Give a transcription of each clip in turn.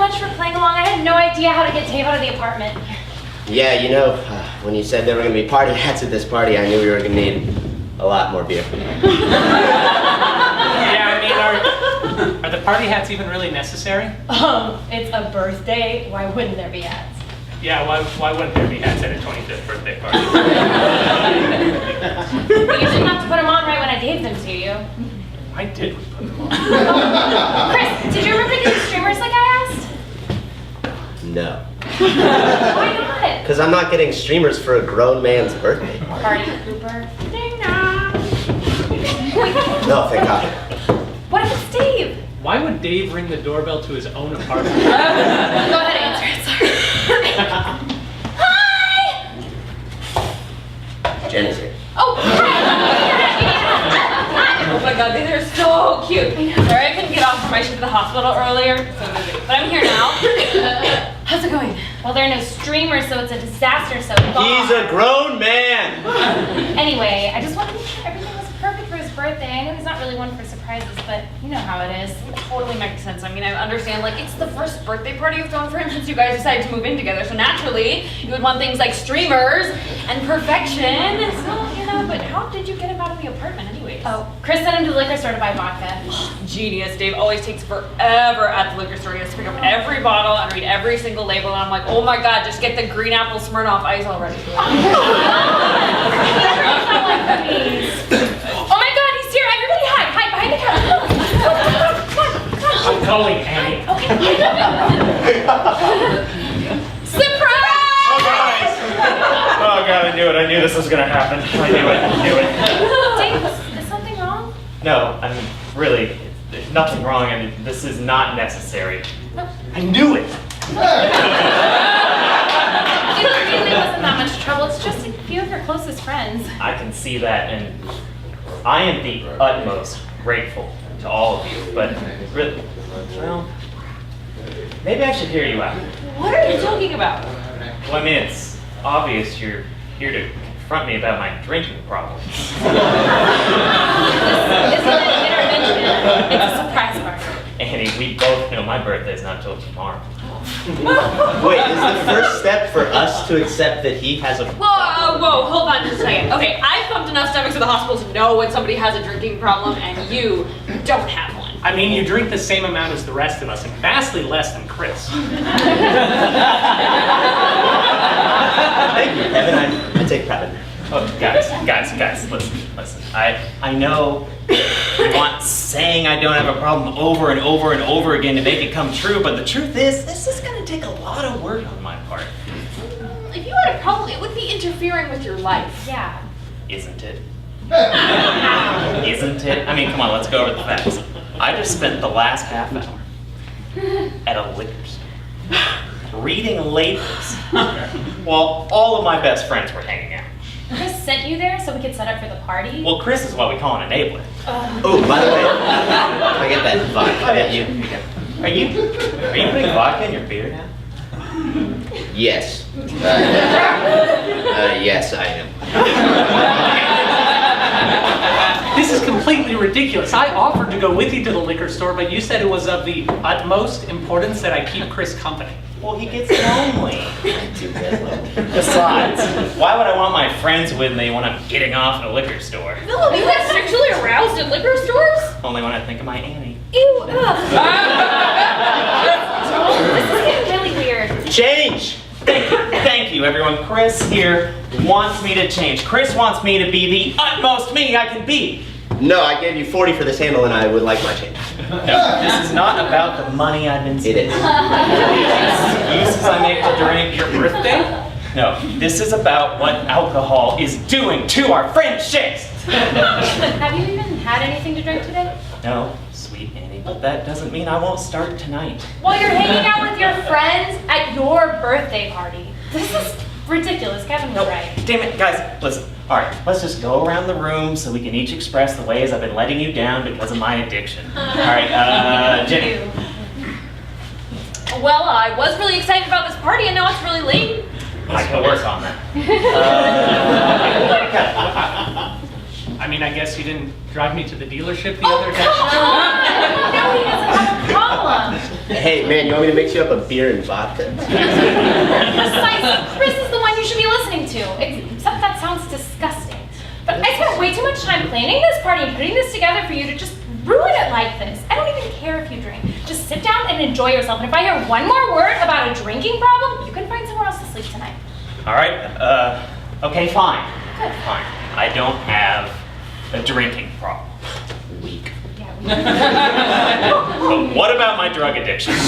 much for playing along. I had no idea how to get Dave out of the apartment. Yeah, you know, when you said there were going to be party hats at this party, I knew we were going to need a lot more beer. Yeah, I mean, are the party hats even really necessary? It's a birthday. Why wouldn't there be hats? Yeah, why wouldn't there be hats at a 25th birthday party? But you didn't have to put them on right when I gave them to you. Why did we put them on? Chris, did you remember getting streamers like I asked? No. Why not? Because I'm not getting streamers for a grown man's birthday party. Party pooper. Ding dong. No, thank God. What if it's Dave? Why would Dave ring the doorbell to his own apartment? Go ahead, answer it. Sorry. Hi! Jenny's here. Oh, Oh my god, these are so cute. Sorry I couldn't get off from my shift to the hospital earlier. So busy. But I'm here now. How's it going? well, there are no streamers, so it's a disaster so far. He's a grown man! Anyway, I just wanted to make sure everything was perfect for his birthday. I know he's not really one for surprises, but you know how it is. It totally makes sense. I mean, I understand, like, it's the first birthday party you've thrown for him since you guys decided to move in together. So naturally, you would want things like streamers and perfection. So, you know, but how did you get him out of the apartment anyways? Oh, Chris sent him to the liquor store to buy vodka. Genius. Dave always takes forever at the liquor store. He has to pick up every bottle and read every single label. And I'm like, oh my god, just get the green apple Smirnoff Ice already. Oh my god, he's here! Everybody hide! Hide behind the counter! I'm calling Annie. Surprise! Surprise! Oh god, I knew it. I knew this was gonna happen. I knew it. I knew it. Dave, is something wrong? No, I mean, really, there's nothing wrong. I mean, this is not necessary. I knew it. It really wasn't that much trouble. It's just a few of your closest friends. I can see that, and I am the utmost grateful to all of you. But really, well, maybe I should hear you out. What are you talking about? Well, I mean, it's obvious you're here to confront me about my drinking problems. This isn't an intervention. It's a surprise party. Annie, we both know my birthday's not till tomorrow. Wait, is the first step for us to accept that he has a Whoa, hold on just a second. Okay, I've pumped enough stomachs at the hospital to know when somebody has a drinking problem, and you don't have one. I mean, you drink the same amount as the rest of us, and vastly less than Chris. Thank you, Kevin. I take credit. Oh, guys, listen. I know you want saying I don't have a problem over and over and over again to make it come true, but the truth is, this is gonna take a lot of work on my part. If you had a problem, it would be interfering with your life. Yeah. Isn't it? Isn't it? I mean, come on, let's go over the facts. I just spent the last half hour at a liquor store, reading labels, while all of my best friends were hanging out. Chris sent you there so we could set up for the party? Well, Chris is what we call an enabler. Oh, by the way, can I get that vodka? Yeah, Are you putting vodka in your beer now? Yes. Yes, I am. This is completely ridiculous. I offered to go with you to the liquor store, but you said it was of the utmost importance that I keep Chris company. Well, he gets lonely. Besides, why would I want my friends with me when I'm getting off at a liquor store? Philip, you get sexually aroused at liquor stores? Only when I think of my Annie. Ew, This is getting really weird. Change! Thank you, everyone. Chris here wants me to change. Chris wants me to be the utmost me I can be. No, I gave you 40 for this handle and I would like my change. No, this is not about the money I've been saving. It is. Excuses I make to drink your birthday? No, this is about what alcohol is doing to our friendships. Have you even had anything to drink today? No, sweet Annie, but that doesn't mean I won't start tonight. While you're hanging out with your friends at your birthday party. This is ridiculous. Kevin was right. Damn it, guys, listen. All right, let's just go around the room so we can each express the ways I've been letting you down because of my addiction. All right, Jenny. Well, I was really excited about this party, and now it's really late. I can work on that. I mean, I guess you didn't drive me to the dealership the Oh, other day. come on! No, he doesn't have a problem? Hey, man, you want me to mix you up a beer and vodka? Precisely. Chris is the one you should be listening to. Except that sounds disgusting. But I spent way too much time planning this party and putting this together for you to just ruin it like this. I don't even care if you drink. Just sit down and enjoy yourself. And if I hear one more word about a drinking problem, you can find somewhere else to sleep tonight. All right, okay, fine. Good. Fine. I don't have a drinking problem. Weak. Yeah, But what about my drug addiction? Don't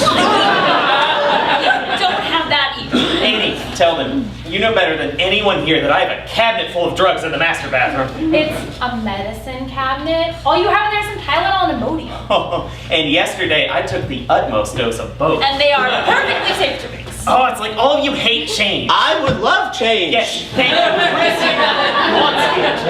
have that either. Annie, tell them, you know better than anyone here that I have a cabinet full of drugs in the master bathroom. It's a medicine cabinet. All you have in there is some Tylenol and Imodium. And yesterday I took the utmost dose of both. And they are perfectly safe to mix. Oh, it's like all of you hate change. I would love change. Yes, thank you.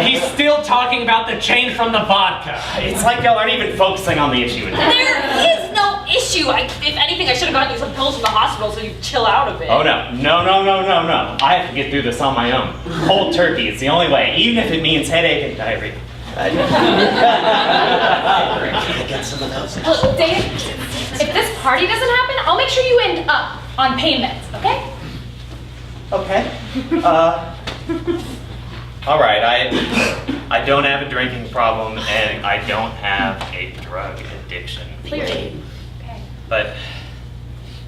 He's still talking about the change from the vodka. It's like y'all aren't even focusing on the issue anymore. There is no issue. If anything, I should have gotten you some pills from the hospital so you chill out a bit. Oh no. I have to get through this on my own. Cold turkey is the only way, even if it means headache and diarrhea. I got some of those. Look, Dave, if this party doesn't happen, I'll make sure you end up on pain meds, okay? Okay. All right, I don't have a drinking problem and I don't have a drug addiction. Clearly. Okay. But,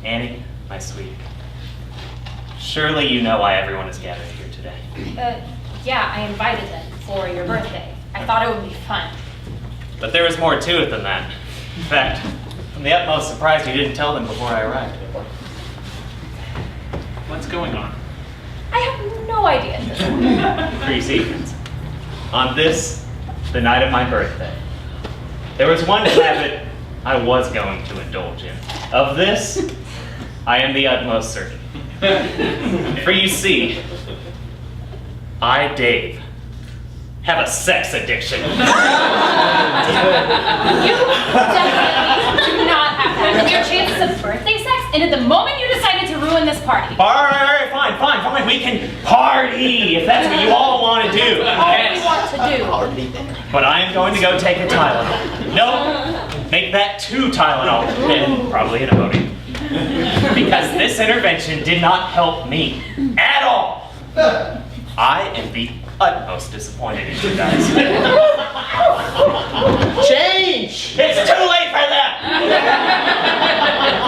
Annie, my sweet, surely you know why everyone is gathered here today. Yeah, I invited them for your birthday. I thought it would be fun. But there was more to it than that. In fact, I'm the utmost surprised you didn't tell them before I arrived. What's going on? I have no idea. 3 secrets. On this, the night of my birthday, there was one habit I was going to indulge in. Of this, I am the utmost certain. For you see, I, Dave, have a sex addiction. You definitely do not have that. And your chances of birthday sex ended the moment you decided to ruin this party. All right, fine. We can party if that's what you all want to do. All we want to do. Already there. But I am going to go take a Tylenol. No, make that 2 Tylenol and probably an Imodium. Because this intervention did not help me at all. I am the utmost disappointed in you guys. Change! It's too late for that!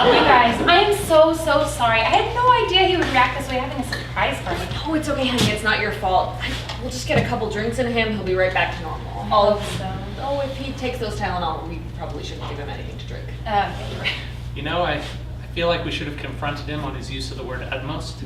You guys, I am so sorry. I had no idea he would react this way having a surprise party. Oh, it's okay, honey. It's not your fault. We'll just get a couple drinks in him. He'll be right back to normal. All of them. Oh, if he takes those Tylenol, we probably shouldn't give him anything to drink. Yeah, you're right. You know, I feel like we should have confronted him on his use of the word utmost.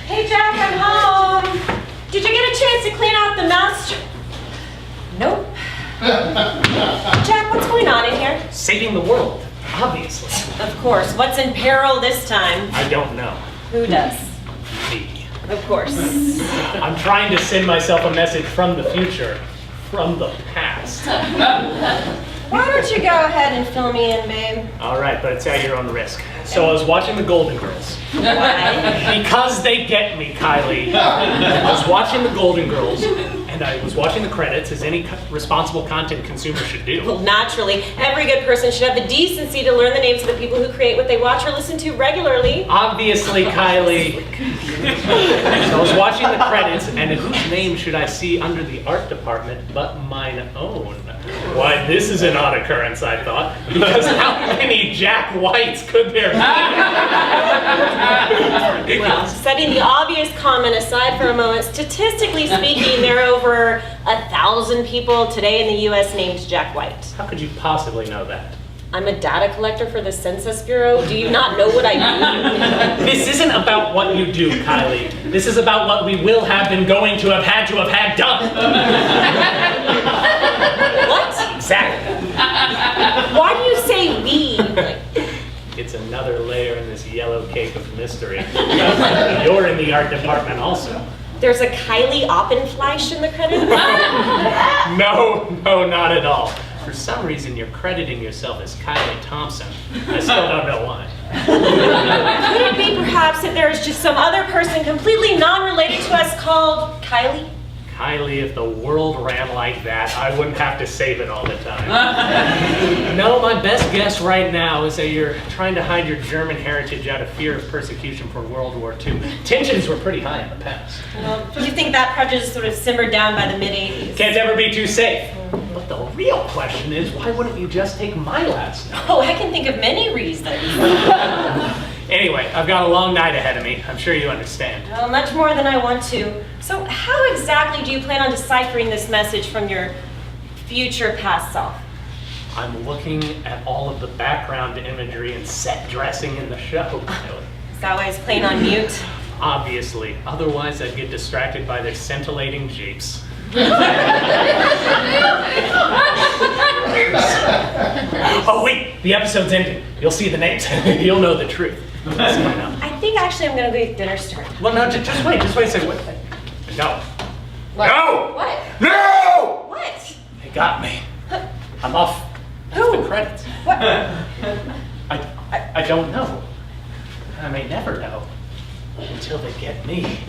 Hey Jack, I'm home. Did you get a chance to clean out the mouse? Nope. Jack, what's going on in here? Saving the world, obviously. Of course. What's in peril this time? I don't know. Who does? Me. Of course. I'm trying to send myself a message from the future, from the past. Why don't you go ahead and fill me in, babe? All right, but it's at your own risk. So I was watching the Golden Girls. Why? Because they get me, Kylie. I was watching the Golden Girls, and I was watching the credits, as any responsible content consumer should do. Well, naturally, every good person should have the decency to learn the names of the people who create what they watch or listen to regularly. Obviously, Kylie. So I was watching the credits, and whose name should I see under the art department but mine own? Why, this is an odd occurrence, I thought, because how many Jack Whites could there be? Well, setting the obvious comment aside for a moment, statistically speaking, there are over 1,000 people today in the U.S. named Jack White. How could you possibly know that? I'm a data collector for the Census Bureau. Do you not know what I do? This isn't about what you do, Kylie. This is about what we will have been going to have had done. What? Exactly. Why do you say we? It's another layer in this yellow cake of mystery. You're in the art department also. there's a Kylie Oppenfleisch in the credits? No, not at all. For some reason, you're crediting yourself as Kylie Thompson. I still don't know why. Could it be perhaps that there's just some other person completely non-related to us called Kylie? Kylie, if the world ran like that, I wouldn't have to save it all the time. No, my best guess right now is that you're trying to hide your German heritage out of fear of persecution for World War II. Tensions were pretty high in the past. Well, you think that prejudice sort of simmered down by the mid-'80s? Can't ever be too safe. But the real question is, why wouldn't you just take my last name? Oh, I can think of many reasons. Anyway, I've got a long night ahead of me. I'm sure you understand. Well, much more than I want to. So how exactly do you plan on deciphering this message from your future past self? I'm looking at all of the background imagery and set dressing in the show. Is that why it's playing on mute? Obviously. Otherwise, I'd get distracted by their scintillating jeeps. Oh wait, the episode's ending. You'll see the names. You'll know the truth. I think actually I'm gonna go get dinner started. Well, no, just wait a second. Wait. No. What? No! What? No! What? They got me. I'm off. Who? The credits. What? I don't know. I may never know until they get me.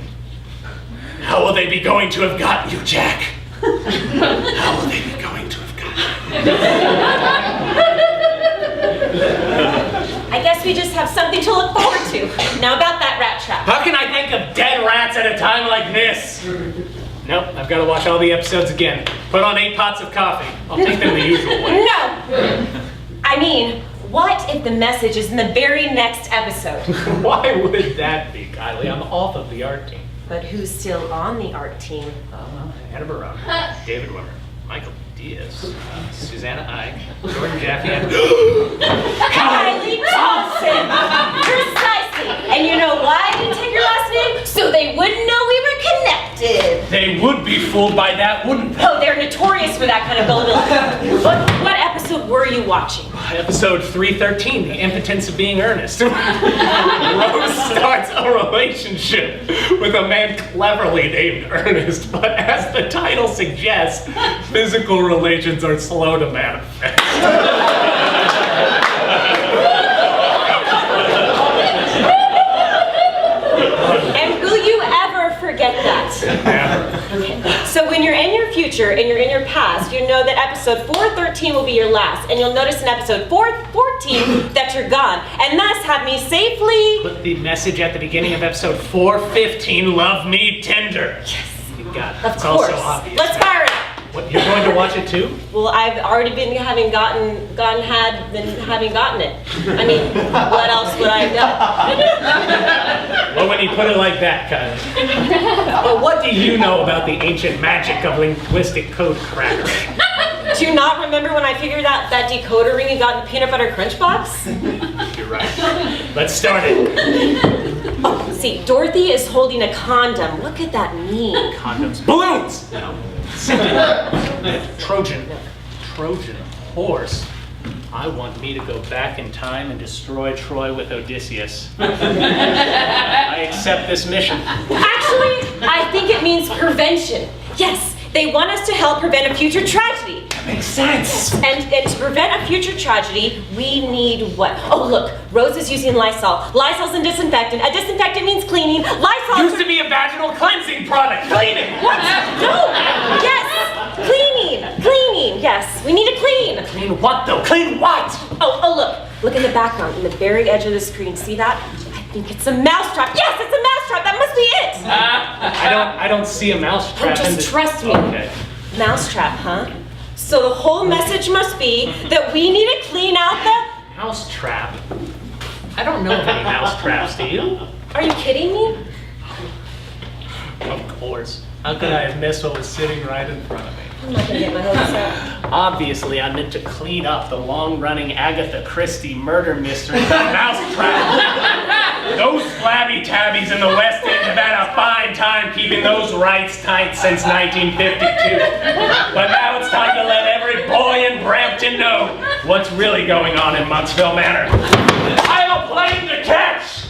How will they be going to have gotten you, Jack? How will they be going to have gotten you? I guess we just have something to look forward to. Now about that rat trap. How can I think of dead rats at a time like this? Nope, I've got to watch all the episodes again. Put on 8 pots of coffee. I'll take them the usual way. No! I mean, what if the message is in the very next episode? Why would that be, Kylie? I'm off of the art team. But who's still on the art team? Anna Barone, David Wimmer, Michael Diaz, Susanna Ike, Jordan Jaffe, and Kylie Thompson! Precisely! And you know why I didn't take your last name? So they wouldn't know we were connected! They would be fooled by that, wouldn't they? Oh, they're notorious for that kind of gullibility. What episode were you watching? Episode 313, The Impotence of Being Earnest. Rose starts a relationship with a man cleverly named Ernest, but as the title suggests, physical relations are slow to manifest. And will you ever forget that? Never. So when you're in your future and you're in your past, you know that episode 413 will be your last, and you'll notice in episode 414 that you're gone, and thus have me safely... Put the message at the beginning of episode 415, love me tender. Yes. You got it. Of It's course. also obvious. Let's fire it up. What, you're going to watch it too? Well, I've already been having gotten it. I mean, what else would I have done? Well, when you put it like that, Kylie. Well, what do you know about the ancient magic of linguistic code crackers? Do you not remember when I figured out that decoder ring you got in the peanut butter crunch box? You're right. Let's start it. Oh, see, Dorothy is holding a condom. What could that mean? Condoms. Balloons! No. Trojan horse. I want me to go back in time and destroy Troy with Odysseus. I accept this mission. Actually, I think it means prevention. Yes, they want us to help prevent a future tragedy. That makes sense. And to prevent a future tragedy, we need what? Oh, look, Rose is using Lysol. Lysol's a disinfectant. A disinfectant means cleaning. Lysol Used to be a vaginal cleansing product. Cleaning. What? No! Yes! Cleaning! Cleaning! Yes, we need to clean! Clean what though? Clean what? Oh, look. Look in the background, in the very edge of the screen. See that? I think it's a mousetrap. Yes, it's a mousetrap! That must be it! I don't see a mousetrap. Oh, just trust me. Okay. Mousetrap, huh? So the whole message must be that we need to clean out the... Mousetrap? I don't know of any mousetraps, do you? Are you kidding me? Of course. How could I have missed what was sitting right in front of me? I'm not gonna get my hopes up. Obviously, I meant to clean up the long-running Agatha Christie murder mystery, the Mousetrap. Those flabby tabbies in the West End have had a fine time keeping those rights tight since 1952. But now it's time to let every boy in Brampton know what's really going on in Monksville Manor. I have a plane to catch!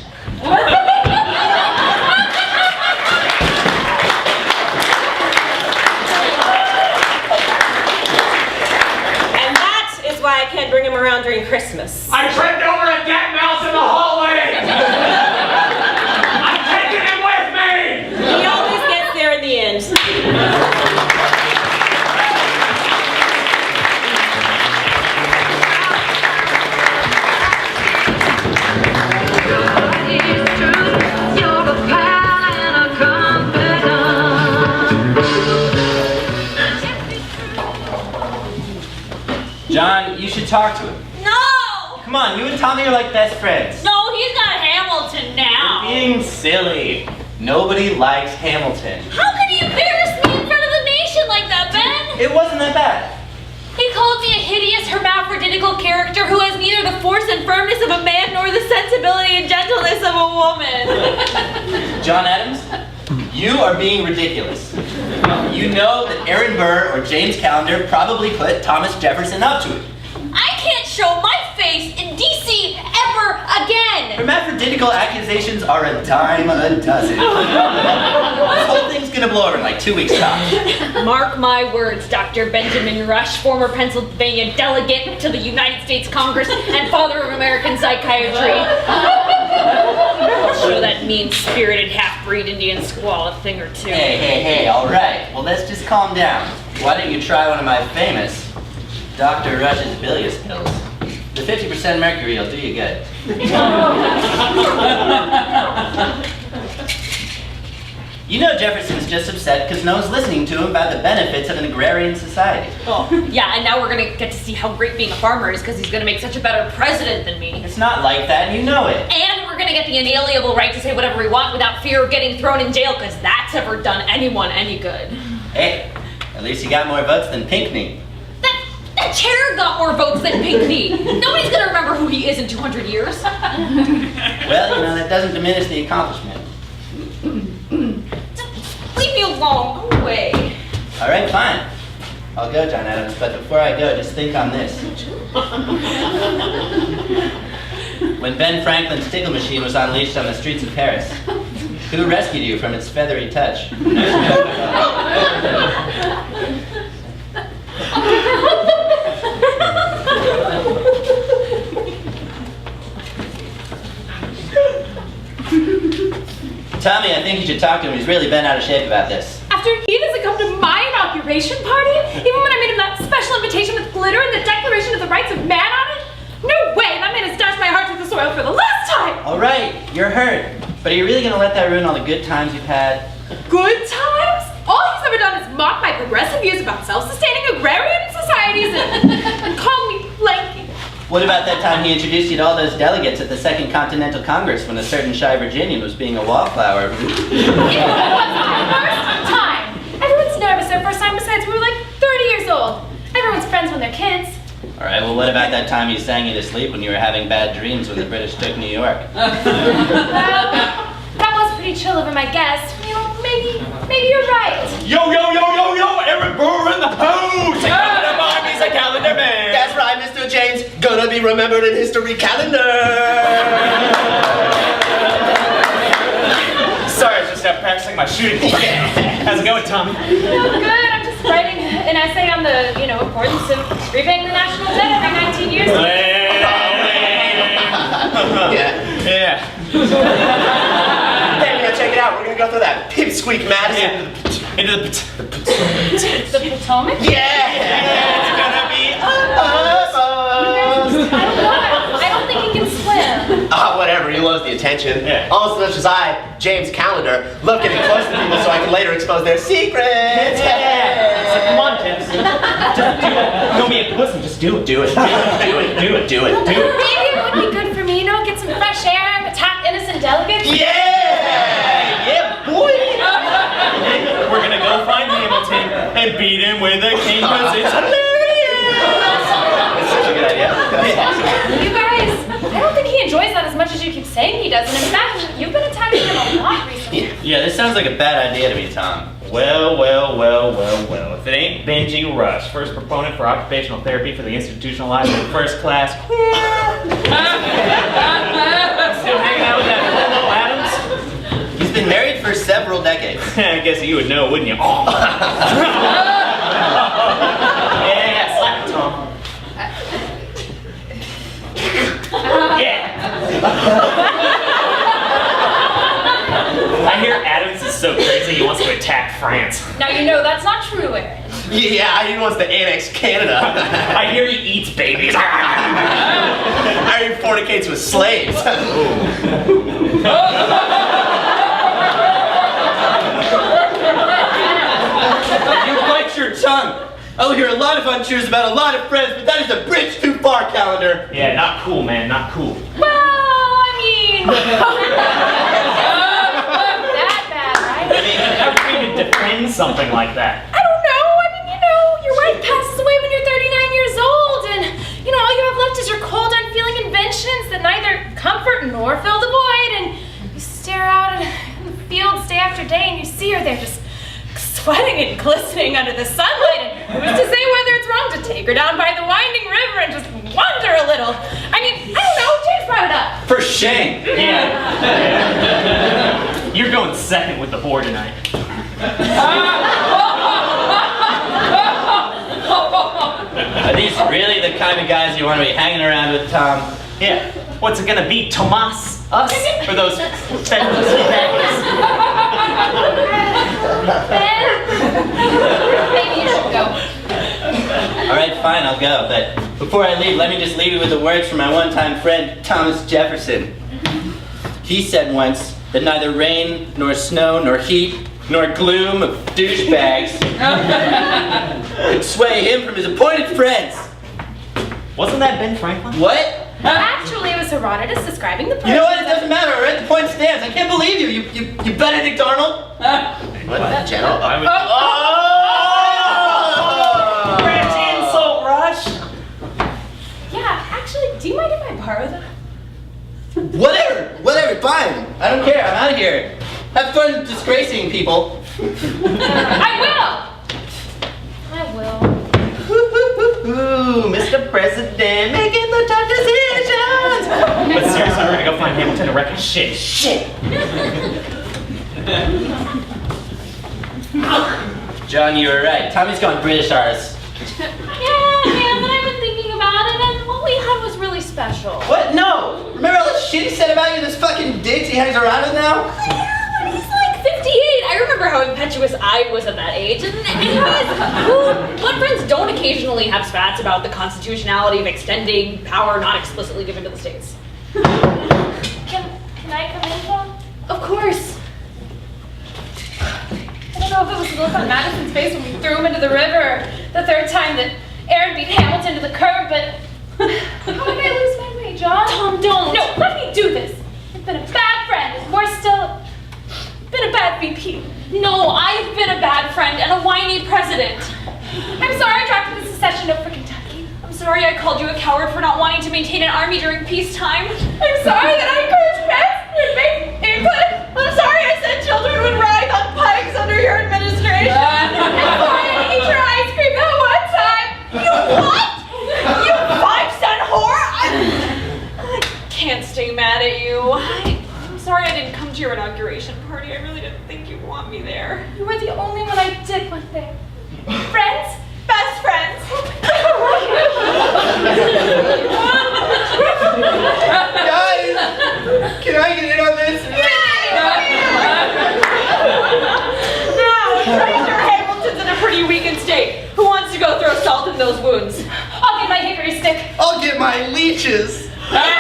why I can't bring him around during Christmas. I tripped over a dead mouse in the hallway! I'm taking him with me! He always gets there in the end. John, you should talk to him. No! Come on, you and Tommy are like best friends. No, he's got Hamilton now. You're being silly. Nobody likes Hamilton. How could he embarrass me in front of the nation like that, Ben? It wasn't that bad. He called me a hideous hermaphroditical character who has neither the force and firmness of a man nor the sensibility and gentleness of a woman. John Adams, you are being ridiculous. You know that Aaron Burr or James Callender probably put Thomas Jefferson up to it. I can't show my face in DC ever again. Hermaphroditical accusations are a dime a dozen. This whole thing's gonna blow over in like 2 weeks' time. Mark my words, Dr. Benjamin Rush, former Pennsylvania delegate to the United States Congress and father of American psychiatry. I'll show that mean-spirited half-breed Indian squaw a thing or two. Hey, all right. Well, let's just calm down. Why don't you try one of my famous Dr. Rush's bilious pills? The 50% mercury will do you good. You know Jefferson's just upset because no one's listening to him about the benefits of an agrarian society. Oh, yeah, and now we're gonna get to see how great being a farmer is because he's gonna make such a better president than me. It's not like that, and you know it. And we're gonna get the inalienable right to say whatever we want without fear of getting thrown in jail because that's ever done anyone any good. Hey, at least you got more votes than Pinckney. That chair got more votes than Pinckney. Nobody's gonna remember who he is in 200 years. Well, you know, that doesn't diminish the accomplishment. Leave me alone. Go away. All right, fine. I'll go, John Adams, but before I go, just think on this. When Ben Franklin's tickle machine was unleashed on the streets of Paris, who rescued you from its feathery touch? Tommy, I think you should talk to him. He's really been out of shape about this. After he doesn't come to my inauguration party? Even when I made him that special invitation with glitter and the Declaration of the Rights of Man on it? No way! That man has dashed my heart through the soil for the last time! All right, you're hurt. But are you really going to let that ruin all the good times you've had? Good times? All he's ever done is mock my progressive views about self-sustaining agrarian societies and call me lanky. What about that time he introduced you to all those delegates at the Second Continental Congress when a certain shy Virginian was being a wallflower? It was my first time. Everyone's nervous their first time, besides we were like 30 years old. Everyone's friends when they're kids. All right, well, what about that time he sang you to sleep when you were having bad dreams when the British took New York? Well, that was pretty chill of him, I guess. You know, maybe you're right. Yo, Aaron Burr in the house! Calendar man, he's a calendar man! That's right, Mr. James. Gonna be remembered in history calendar. Sorry, I was just practicing my shooting. How's it going, Tommy? Good. I'm just writing an essay on the, importance of repaying the national debt every 19 years. Yeah. Hey, check it out. We're gonna go through that pipsqueak Madison. Into the The Potomac? Yeah. It's gonna be I don't know. I don't think he can swim. Whatever. He loves the attention. Yeah. Almost as much as I, James Callender, love getting close to people so I can later expose their secrets. So come on, kids. Just do it. Don't be a pussy, just do it. Do it. Maybe it would be good for me, get some fresh air, attack innocent delegates. Yeah, boy. We're gonna go find Hamilton and beat him with a cane because it's hilarious. That's such a good idea. That's awesome. You guys, I don't think he enjoys that as much as you keep saying he does. And in fact, you've been attacking him a lot recently. Yeah, this sounds like a bad idea to me, Tom. Well. If it ain't Benji Rush, first proponent for occupational therapy for the institutionalized in first class. Still hanging out with that Polo Adams? He's been married for several decades. I guess you would know, wouldn't you? Oh. Yeah, slap it, Tom. France. Now you know that's not true, Aaron. Yeah, he wants to annex Canada. I hear he eats babies. I heard he fornicates with slaves. You bite your tongue. I'll hear a lot of untruths about a lot of friends, but that is a bridge too far, Calendar. Yeah, not cool, man, not cool. Well, I mean, that bad, right? I mean, how can you defend something like that? I don't know. I mean, you know, your wife passes away when you're 39 years old, and you know all you have left is your cold, unfeeling inventions that neither comfort nor fill the void. And you stare out in the fields day after day, and you see her there just sweating and glistening under the sunlight. And who's to say whether it's wrong to take her down by the winding river and just wander a little? I mean, I don't know. James brought it up. For shame. Yeah. You're going second with the board tonight. Are these really the kind of guys you want to be hanging around with, Tom? Yeah. What's it gonna be, Tomas? Us? Or those feminist bags? Maybe you should go. All right, fine, I'll go. But before I leave, let me just leave you with the words from my one-time friend, Thomas Jefferson. He said once that neither rain, nor snow, nor heat, nor gloom of douchebags could sway him from his appointed friends. Wasn't that Ben Franklin? What? Actually, it was Herodotus describing the person. You know what? It doesn't matter, all right? The point stands. I can't believe you. You Benedict Arnold? What, General? French insult rush? Yeah, actually, do you mind if I borrow them? Whatever, fine. I don't care. I'm out of here. Have fun disgracing people. I will! Ooh, Mr. President, making the tough decisions. But seriously, we're gonna go find Hamilton and wreck his shit. John, you were right. Tommy's gone British artist. Yeah, but I've been thinking about it, and what we had was really special. What? No! Remember all the shit he said about you, this fucking dicks he hangs around with now? Yeah, he's like 58. I remember how impetuous I was at that age. And what friends don't occasionally have spats about the constitutionality of extending power not explicitly given to the states? Can I come in, Tom? Of course. I don't know if it was the look on Madison's face when we threw him into the river, the third time that Aaron beat Hamilton to the curb, but how did I lose my way, John? Tom, don't. No, let me do this. I've been a bad friend, and worse still, been a bad VP. No, I've been a bad friend and a whiny president. I'm sorry I drafted the secession note for Kentucky. I'm sorry I called you a coward for not wanting to maintain an army during peacetime. I'm sorry that I encouraged pets in England. I'm sorry I said children would ride on pikes under your administration. I'm sorry I ate your ice cream that one time. You what? You 5-cent whore? I can't stay mad at you. I'm sorry I didn't come to your inauguration party. I really didn't think you'd want me there. You were the only one I did want there. Friends? Best friends. Guys! Can I get in on this? Now, Treasure Hamilton's in a pretty weakened state. Who wants to go throw salt in those wounds? I'll get my hickory stick. I'll get my leeches. Yeah!